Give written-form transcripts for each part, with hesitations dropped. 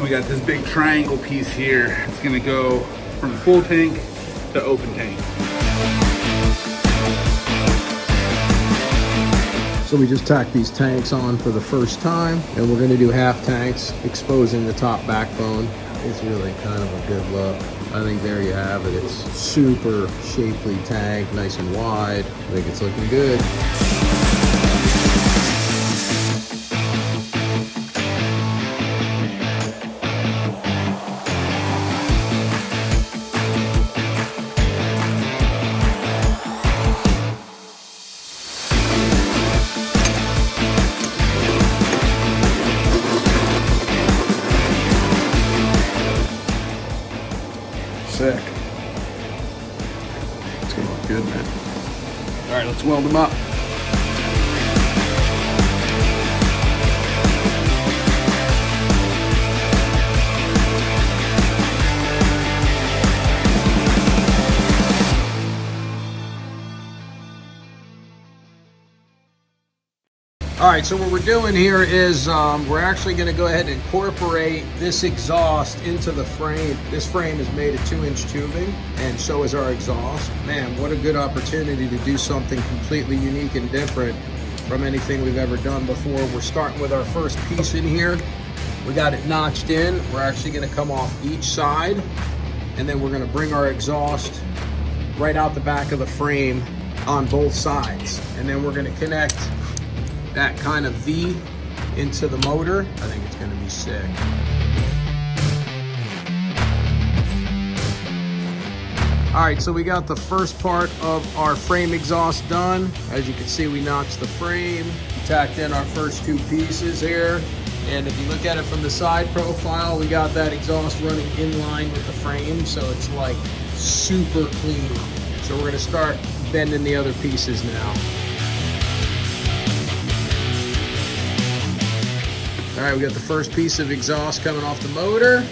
And we got this big triangle piece here. It's gonna go from full tank to open tank. So we just tacked these tanks on for the first time, and we're gonna do half tanks, exposing the top backbone. It's really kind of a good look. I think there you have it. It's super shapely tank, nice and wide. I think it's looking good. Sick. It's gonna look good, man. All right, let's weld them up. All right, so what we're doing here is we're actually gonna go ahead and incorporate this exhaust into the frame. This frame is made of 2-inch tubing, and so is our exhaust. Man, what a good opportunity to do something completely unique and different from anything we've ever done before. We're starting with our first piece in here. We got it notched in. We're actually gonna come off each side, and then we're gonna bring our exhaust right out the back of the frame on both sides. And then we're gonna connect that kind of V into the motor. I think it's gonna be sick. All right, so we got the first part of our frame exhaust done. As you can see, we notched the frame, tacked in our first two pieces here. And if you look at it from the side profile, we got that exhaust running in line with the frame, so it's like super clean. So we're gonna start bending the other pieces now. All right, we got the first piece of exhaust coming off the motor.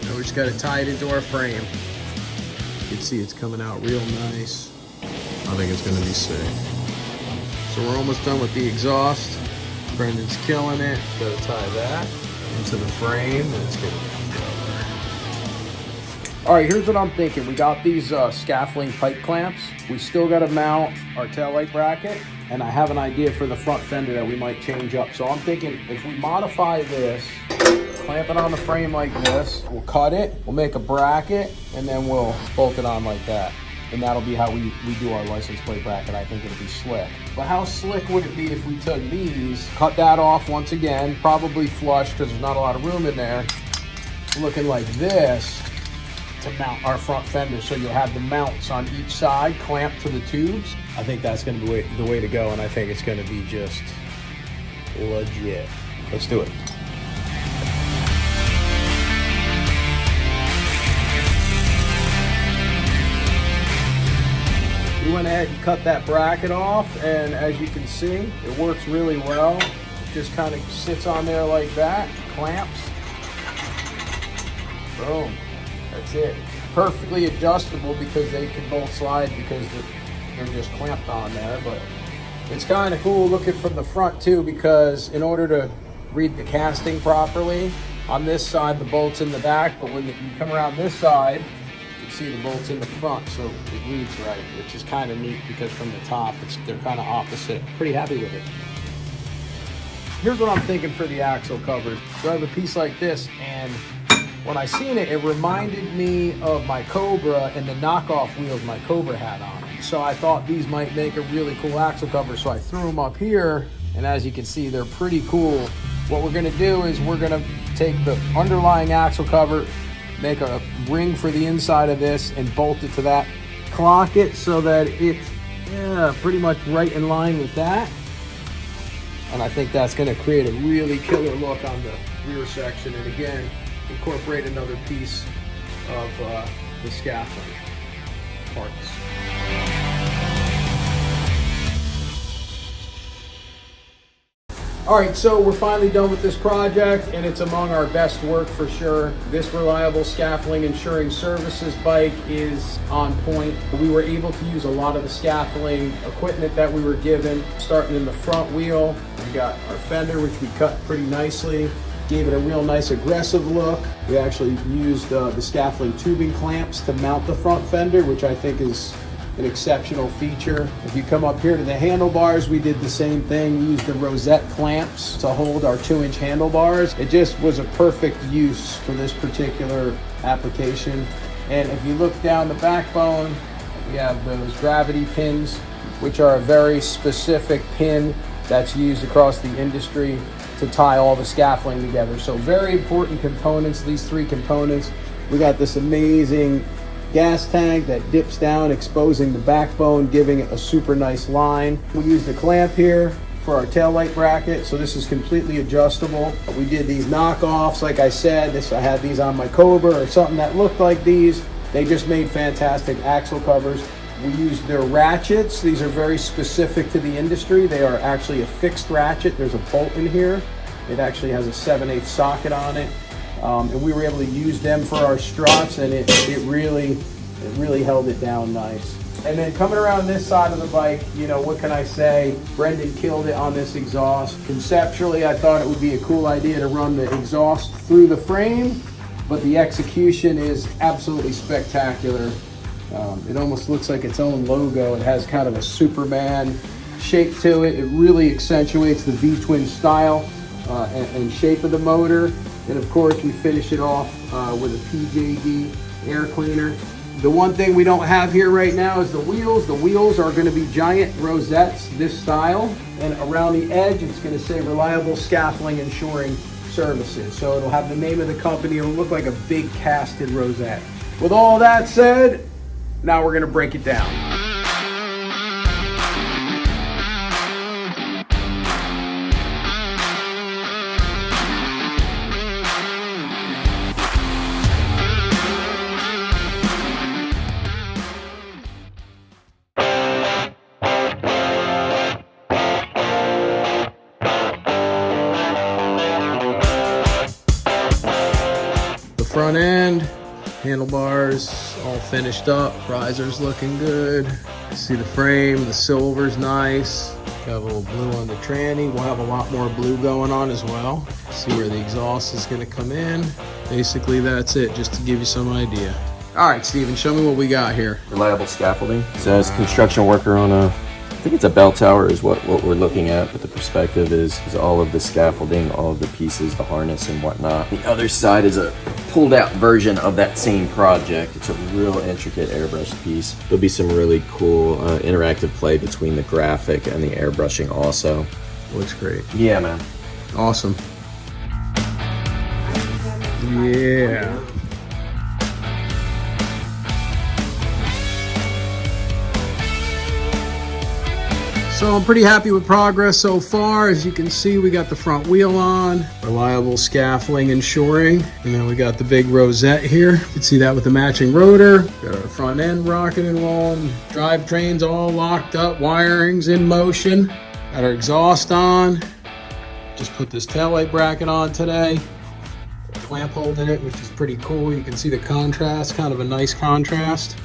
Now we just got to tie it into our frame. You can see it's coming out real nice. I think it's going to be sick. So we're almost done with the exhaust. Brendan's killing it. Got to tie that into the frame, and it's going to be killer. All right, here's what I'm thinking. We got these scaffolding pipe clamps. We still got to mount our taillight bracket. And I have an idea for the front fender that we might change up. So I'm thinking if we modify this, clamp it on the frame like this, we'll cut it, we'll make a bracket, and then we'll bolt it on like that. And that'll be how we do our license plate bracket. I think it'll be slick. But how slick would it be if we took these, cut that off once again, probably flush because there's not a lot of room in there, looking like this, to mount our front fender. So you'll have the mounts on each side clamped to the tubes. I think that's gonna be the way to go, and I think it's gonna be just legit. Let's do it. We went ahead and cut that bracket off, and as you can see, it works really well. It just kind of sits on there like that, clamps. Boom. That's it. Perfectly adjustable because they can both slide because they're just clamped on there. But it's kind of cool looking from the front too, because in order to read the casting properly, on this side the bolt's in the back, but when you come around this side, you can see the bolt's in the front, so it reads right, which is kind of neat because from the top they're kind of opposite. Pretty happy with it. Here's what I'm thinking for the axle covers. So I have a piece like this, and when I seen it, it reminded me of my Cobra and the knockoff wheels my Cobra had on. So I thought these might make a really cool axle cover, so I threw them up here, and as you can see, they're pretty cool. What we're gonna do is we're gonna take the underlying axle cover, make a ring for the inside of this, and bolt it to that. Clock it so that it's pretty much right in line with that. And I think that's gonna create a really killer look on the rear section. And again, incorporate another piece of the scaffolding parts. All right, so we're finally done with this project, and it's among our best work for sure. This reliable scaffolding insuring services bike is on point. We were able to use a lot of the scaffolding equipment that we were given, starting in the front wheel. We got our fender, which we cut pretty nicely. gave it a real nice aggressive look. We actually used the scaffolding tubing clamps to mount the front fender, which I think is an exceptional feature. If you come up here to the handlebars, we did the same thing. We used the rosette clamps to hold our 2-inch handlebars. It just was a perfect use for this particular application. And if you look down the backbone, we have those gravity pins, which are a very specific pin that's used across the industry to tie all the scaffolding together. So very important components, these 3 components. We got this amazing gas tank that dips down, exposing the backbone, giving it a super nice line. We used the clamp here for our taillight bracket, so this is completely adjustable. We did these knockoffs, like I said, I had these on my Cobra or something that looked like these. They just made fantastic axle covers. We used their ratchets. These are very specific to the industry. They are actually a fixed ratchet. There's a bolt in here. It actually has a 7/8 socket on it. And we were able to use them for our struts, and it really held it down nice. And then coming around this side of the bike, you know, what can I say? Brendan killed it on this exhaust. Conceptually, I thought it would be a cool idea to run the exhaust through the frame, but the execution is absolutely spectacular. It almost looks like its own logo. It has kind of a Superman shape to it. It really accentuates the V-twin style and shape of the motor. And of course, we finish it off with a PJD air cleaner. The one thing we don't have here right now is the wheels. The wheels are going to be giant rosettes, this style. And around the edge, it's going to say Reliable Scaffolding Ensuring Services. So it'll have the name of the company. It'll look like a big casted rosette. With all that said, now we're going to break it down. The front end, handlebars all finished up, risers looking good. See the frame, the silver's nice. Got a little blue on the tranny. We'll have a lot more blue going on as well. See where the exhaust is gonna come in. Basically that's it, just to give you some idea. All right, Steven, show me what we got here. Reliable Scaffolding. It says construction worker on a, I think it's a bell tower is what we're looking at, but the perspective is all of the scaffolding, all of the pieces, the harness and whatnot. The other side is a pulled out version of that same project. It's a real intricate airbrushed piece. There'll be some really cool interactive play between the graphic and the airbrushing also. Looks great. Yeah, man. Awesome. Yeah. So I'm pretty happy with progress so far. As you can see, we got the front wheel on, Reliable Scaffolding Ensuring, and then we got the big rosette here. You can see that with the matching rotor. Got our front end rocking and rolling, drivetrains all locked up, wirings in motion. Got our exhaust on. Just put this taillight bracket on today. Clamp holding it, which is pretty cool. You can see the contrast, kind of a nice contrast.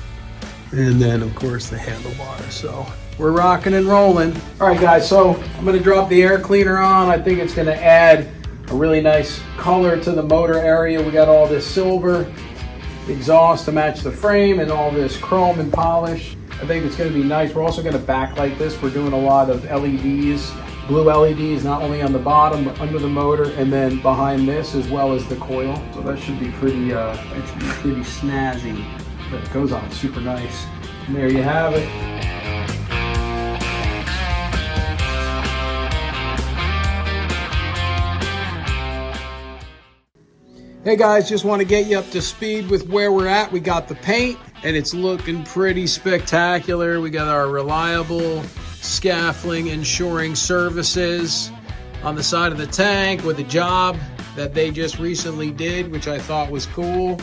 And then of course the handlebars. So we're rocking and rolling. All right guys, so I'm gonna drop the air cleaner on. I think it's gonna add a really nice color to the motor area. We got all this silver exhaust to match the frame and all this chrome and polish. I think it's gonna be nice. We're also gonna backlight this. We're doing a lot of LEDs, blue LEDs, not only on the bottom, but under the motor and then behind this as well as the coil. So that should be pretty, pretty snazzy. But it goes on super nice. And there you have it. Hey guys, just want to get you up to speed with where we're at. We got the paint and it's looking pretty spectacular. We got our Reliable Scaffolding Ensuring Services on the side of the tank with a job that they just recently did, which I thought was cool.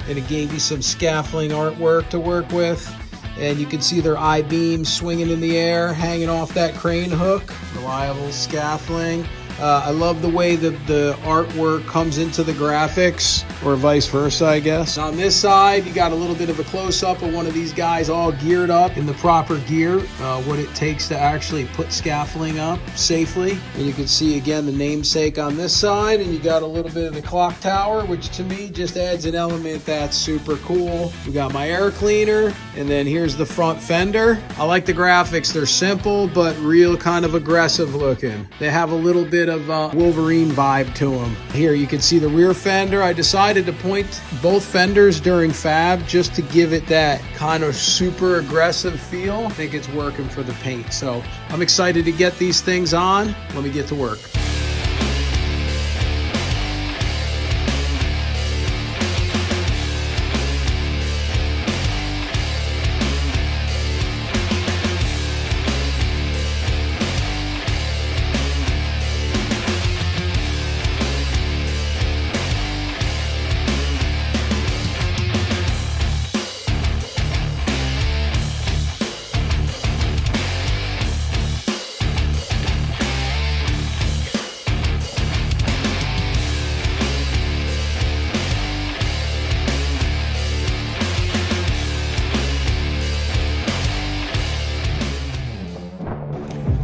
And it gave you some scaffolding artwork to work with. And you can see their I-beams swinging in the air, hanging off that crane hook. Reliable Scaffolding. I love the way that the artwork comes into the graphics, or vice versa, I guess. On this side, you got a little bit of a close-up of one of these guys all geared up in the proper gear, what it takes to actually put scaffolding up safely. And you can see, again, the namesake on this side, and you got a little bit of the clock tower, which to me just adds an element that's super cool. We got my air cleaner, and then here's the front fender. I like the graphics. They're simple, but real kind of aggressive looking. They have a little bit of a Wolverine vibe to them. Here you can see the rear fender. I decided to point both fenders during fab just to give it that kind of super aggressive feel. I think it's working for the paint. So I'm excited to get these things on. Let me get to work.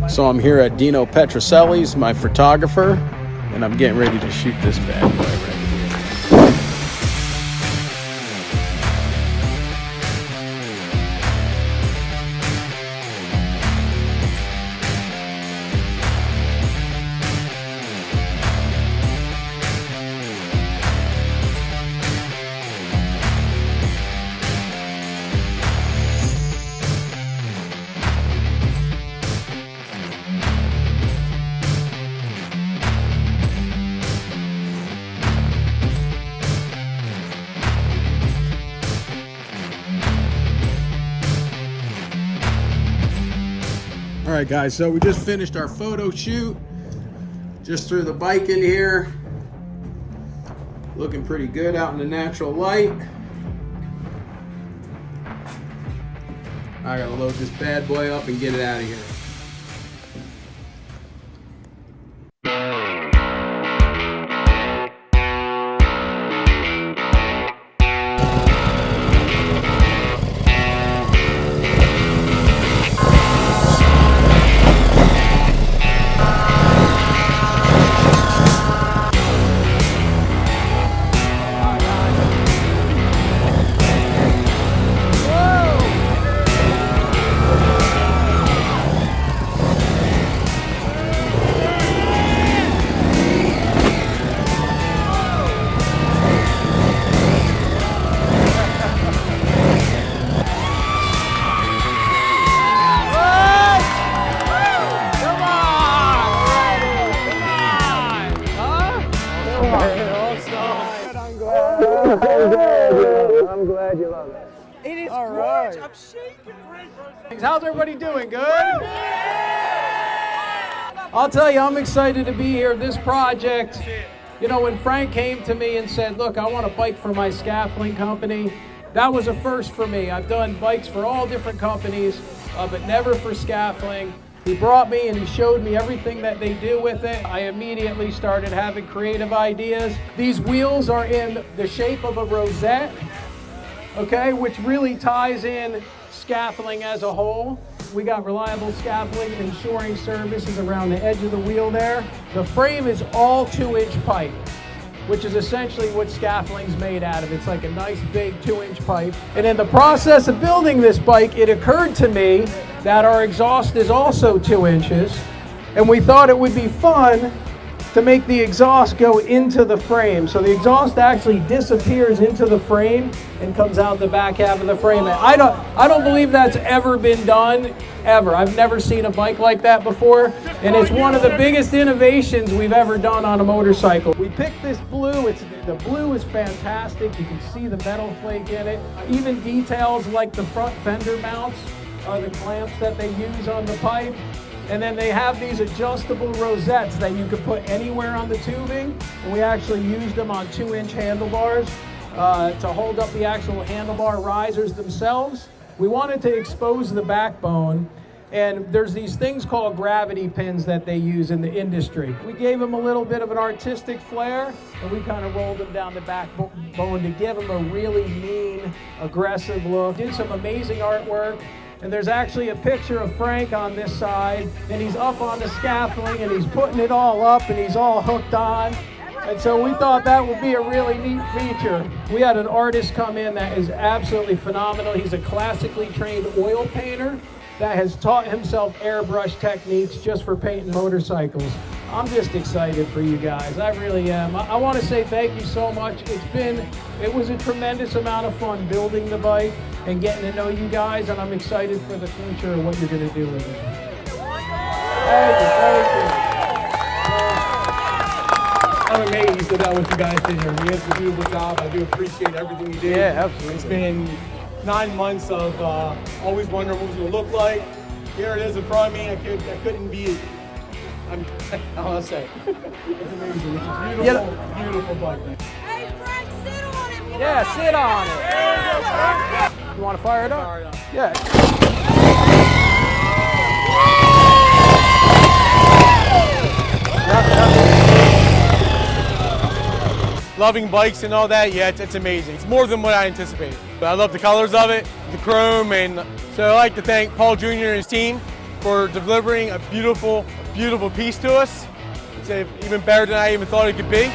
So I'm here at Dino Petrocelli's, my photographer, and I'm getting ready to shoot this bad boy right here. All right, guys, so we just finished our photo shoot. Just threw the bike in here. Looking pretty good out in the natural light. I gotta load this bad boy up and get it out of here. I'm glad you love it. It is gorgeous. I'm shaking. How's everybody doing? Good? I'll tell you, I'm excited to be here. This project, you know, when Frank came to me and said, look, I want a bike for my scaffolding company, that was a first for me. I've done bikes for all different companies, but never for scaffolding. He brought me and he showed me everything that they do with it. I immediately started having creative ideas. These wheels are in the shape of a rosette, okay, which really ties in scaffolding as a whole. We got reliable scaffolding and shoring services around the edge of the wheel there. The frame is all 2-inch pipe, which is essentially what scaffolding's made out of. It's like a nice big 2-inch pipe. And in the process of building this bike, it occurred to me that our exhaust is also 2 inches, and we thought it would be fun to make the exhaust go into the frame. So the exhaust actually disappears into the frame and comes out the back half of the frame. And I don't believe that's ever been done, ever. I've never seen a bike like that before, and it's one of the biggest innovations we've ever done on a motorcycle. We picked this blue. The blue is fantastic. You can see the metal flake in it. Even details like the front fender mounts are the clamps that they use on the pipe. And then they have these adjustable rosettes that you can put anywhere on the tubing. And we actually used them on 2-inch handlebars to hold up the actual handlebar risers themselves. We wanted to expose the backbone. And there's these things called gravity pins that they use in the industry. We gave him a little bit of an artistic flair, and we kind of rolled him down the backbone to give him a really mean, aggressive look. Did some amazing artwork. And there's actually a picture of Frank on this side, and he's up on the scaffolding, and he's putting it all up, and he's all hooked on. And so we thought that would be a really neat feature. We had an artist come in that is absolutely phenomenal. He's a classically trained oil painter that has taught himself airbrush techniques just for painting motorcycles. I'm just excited for you guys. I really am. I want to say thank you so much. It was a tremendous amount of fun building the bike and getting to know you guys, and I'm excited for the future of what you're going to do with it. Thank you. I'm amazed at what you guys did here. You guys did a beautiful job. I do appreciate everything you did. Yeah, absolutely. It's been 9 months of always wondering what it was going to look like. Here it is in front of me. I couldn't be. I'll say. It's amazing. It's a beautiful, beautiful bike. Hey, Frank, sit on it. Yeah, sit on it. Yeah. You want to fire it up? Fire it up. Yeah. Loving bikes and all that, yeah, it's amazing. It's more than what I anticipated. But I love the colors of it, the chrome, and so I'd like to thank Paul Jr. and his team for delivering a beautiful piece to us. It's even better than I even thought it could be.